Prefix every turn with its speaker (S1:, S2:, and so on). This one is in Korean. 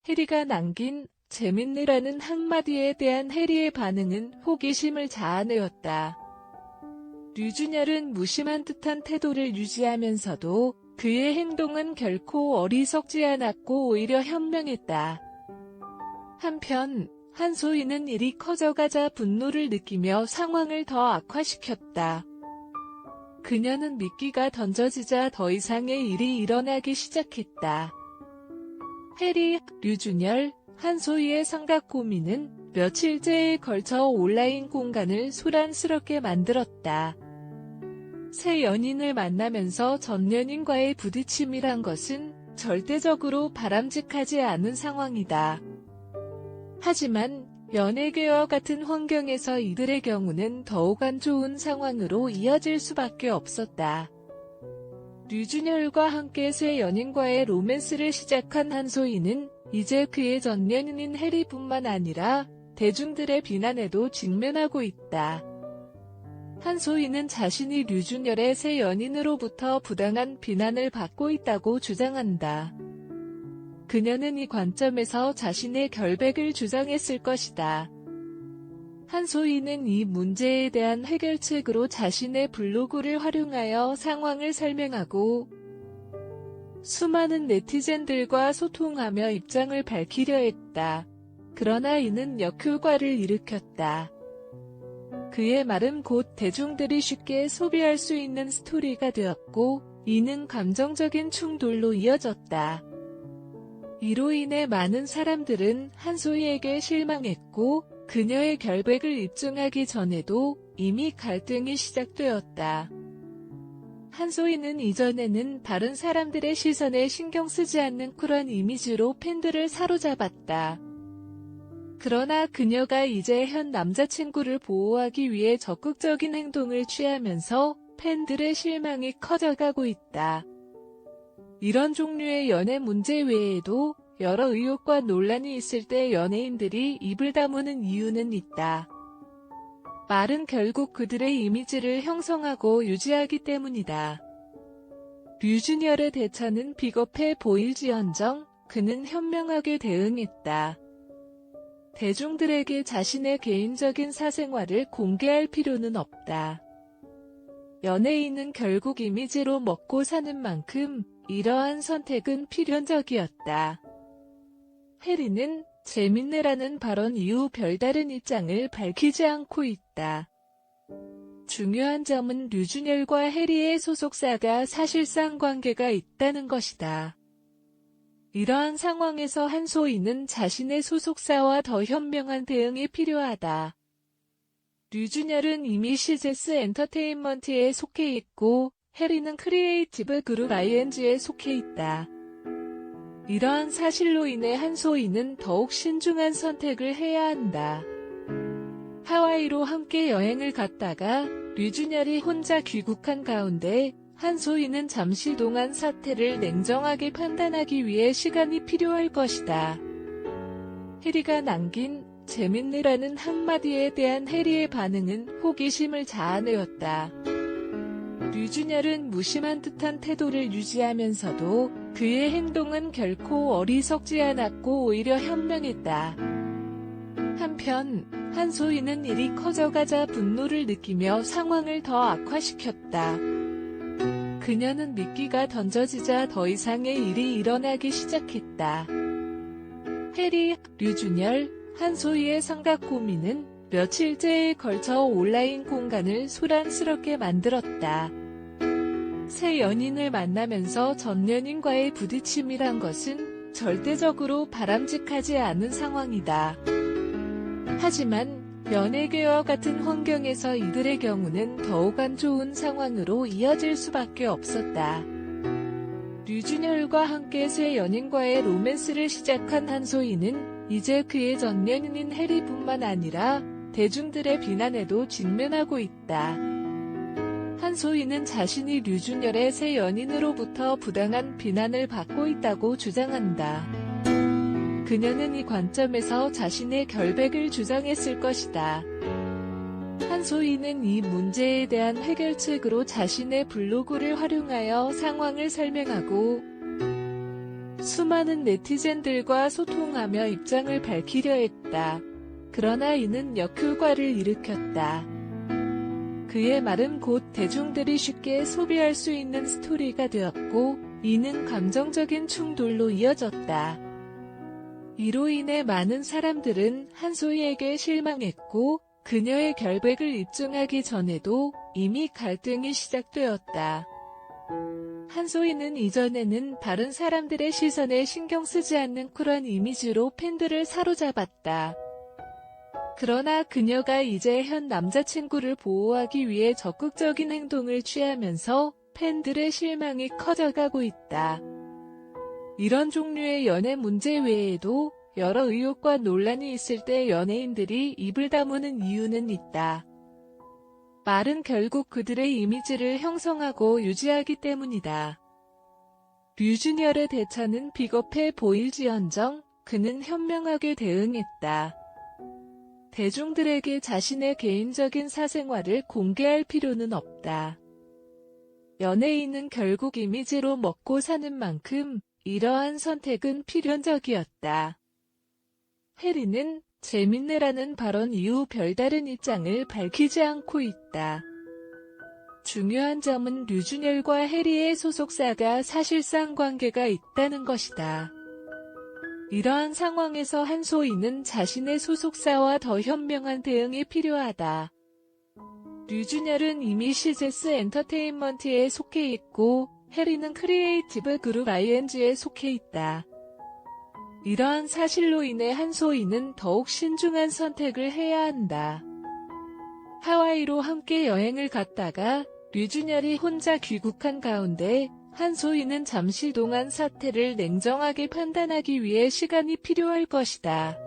S1: 해리가 남긴 재밌네라는 한마디에 대한 해리의 반응은 호기심을 자아내었다. 류준열은 무심한 듯한 태도를 유지하면서도 그의 행동은 결코 어리석지 않았고 오히려 현명했다. 한편 한소희는 일이 커져가자 분노를 느끼며 상황을 더 악화시켰다. 그녀는 미끼가 던져지자 더 이상의 일이 일어나기 시작했다. 해리, 류준열, 한소희의 삼각 고민은 며칠째에 걸쳐 온라인 공간을 소란스럽게 만들었다. 새 연인을 만나면서 전 연인과의 부딪힘이란 것은 절대적으로 바람직하지 않은 상황이다. 하지만 연예계와 같은 환경에서 이들의 경우는 더욱 안 좋은 상황으로 이어질 수밖에 없었다. 류준열과 함께 새 연인과의 로맨스를 시작한 한소희는 이제 그의 전 연인인 해리뿐만 아니라 대중들의 비난에도 직면하고 있다. 한소희는 자신이 류준열의 새 연인으로부터 부당한 비난을 받고 있다고 주장한다. 그녀는 이 관점에서 자신의 결백을 주장했을 것이다. 한소희는 이 문제에 대한 해결책으로 자신의 블로그를 활용하여 상황을 설명하고 수많은 네티즌들과 소통하며 입장을 밝히려 했다. 그러나 이는 역효과를 일으켰다. 그의 말은 곧 대중들이 쉽게 소비할 수 있는 스토리가 되었고 이는 감정적인 충돌로 이어졌다. 이로 인해 많은 사람들은 한소희에게 실망했고 그녀의 결백을 입증하기 전에도 이미 갈등이 시작되었다. 한소희는 이전에는 다른 사람들의 시선에 신경 쓰지 않는 쿨한 이미지로 팬들을 사로잡았다. 그러나 그녀가 이제 현 남자친구를 보호하기 위해 적극적인 행동을 취하면서 팬들의 실망이 커져가고 있다. 이런 종류의 연애 문제 외에도 여러 의혹과 논란이 있을 때 연예인들이 입을 다무는 이유는 있다. 말은 결국 그들의 이미지를 형성하고 유지하기 때문이다. 류준열의 대처는 비겁해 보일지언정 그는 현명하게 대응했다. 대중들에게 자신의 개인적인 사생활을 공개할 필요는 없다. 연예인은 결국 이미지로 먹고 사는 만큼 이러한 선택은 필연적이었다. 해리는 재밌네라는 발언 이후 별다른 입장을 밝히지 않고 있다. 중요한 점은 류준열과 해리의 소속사가 사실상 관계가 있다는 것이다. 이러한 상황에서 한소희는 자신의 소속사와 더 현명한 대응이 필요하다. 류준열은 이미 시제스 엔터테인먼트에 속해 있고 해리는 크리에이티브 그룹 ING에 속해 있다. 이러한 사실로 인해 한소희는 더욱 신중한 선택을 해야 한다. 하와이로 함께 여행을 갔다가 류준열이 혼자 귀국한 가운데 한소희는 잠시 동안 사태를 냉정하게 판단하기 위해 시간이 필요할 것이다. 해리가 남긴 재밌네라는 한마디에 대한 해리의 반응은 호기심을 자아내었다. 류준열은 무심한 듯한 태도를 유지하면서도 그의 행동은 결코 어리석지 않았고 오히려 현명했다. 한편 한소희는 일이 커져가자 분노를 느끼며 상황을 더 악화시켰다. 그녀는 미끼가 던져지자 더 이상의 일이 일어나기 시작했다. 해리, 류준열, 한소희의 삼각 고민은 며칠째에 걸쳐 온라인 공간을 소란스럽게 만들었다. 새 연인을 만나면서 전 연인과의 부딪힘이란 것은 절대적으로 바람직하지 않은 상황이다. 하지만 연예계와 같은 환경에서 이들의 경우는 더욱 안 좋은 상황으로 이어질 수밖에 없었다. 류준열과 함께 새 연인과의 로맨스를 시작한 한소희는 이제 그의 전 연인인 해리뿐만 아니라 대중들의 비난에도 직면하고 있다. 한소희는 자신이 류준열의 새 연인으로부터 부당한 비난을 받고 있다고 주장한다. 그녀는 이 관점에서 자신의 결백을 주장했을 것이다. 한소희는 이 문제에 대한 해결책으로 자신의 블로그를 활용하여 상황을 설명하고 수많은 네티즌들과 소통하며 입장을 밝히려 했다. 그러나 이는 역효과를 일으켰다. 그의 말은 곧 대중들이 쉽게 소비할 수 있는 스토리가 되었고, 이는 감정적인 충돌로 이어졌다. 이로 인해 많은 사람들은 한소희에게 실망했고, 그녀의 결백을 입증하기 전에도 이미 갈등이 시작되었다. 한소희는 이전에는 다른 사람들의 시선에 신경 쓰지 않는 쿨한 이미지로 팬들을 사로잡았다. 그러나 그녀가 이제 현 남자친구를 보호하기 위해 적극적인 행동을 취하면서 팬들의 실망이 커져가고 있다. 이런 종류의 연애 문제 외에도 여러 의혹과 논란이 있을 때 연예인들이 입을 다무는 이유는 있다. 말은 결국 그들의 이미지를 형성하고 유지하기 때문이다. 류준열의 대처는 비겁해 보일지언정 그는 현명하게 대응했다. 대중들에게 자신의 개인적인 사생활을 공개할 필요는 없다. 연예인은 결국 이미지로 먹고 사는 만큼 이러한 선택은 필연적이었다. 해리는 재밌네라는 발언 이후 별다른 입장을 밝히지 않고 있다. 중요한 점은 류준열과 해리의 소속사가 사실상 관계가 있다는 것이다. 이러한 상황에서 한소희는 자신의 소속사와 더 현명한 대응이 필요하다. 류준열은 이미 시제스 엔터테인먼트에 속해 있고 해리는 크리에이티브 그룹 ING에 속해 있다. 이러한 사실로 인해 한소희는 더욱 신중한 선택을 해야 한다. 하와이로 함께 여행을 갔다가 류준열이 혼자 귀국한 가운데 한소희는 잠시 동안 사태를 냉정하게 판단하기 위해 시간이 필요할 것이다.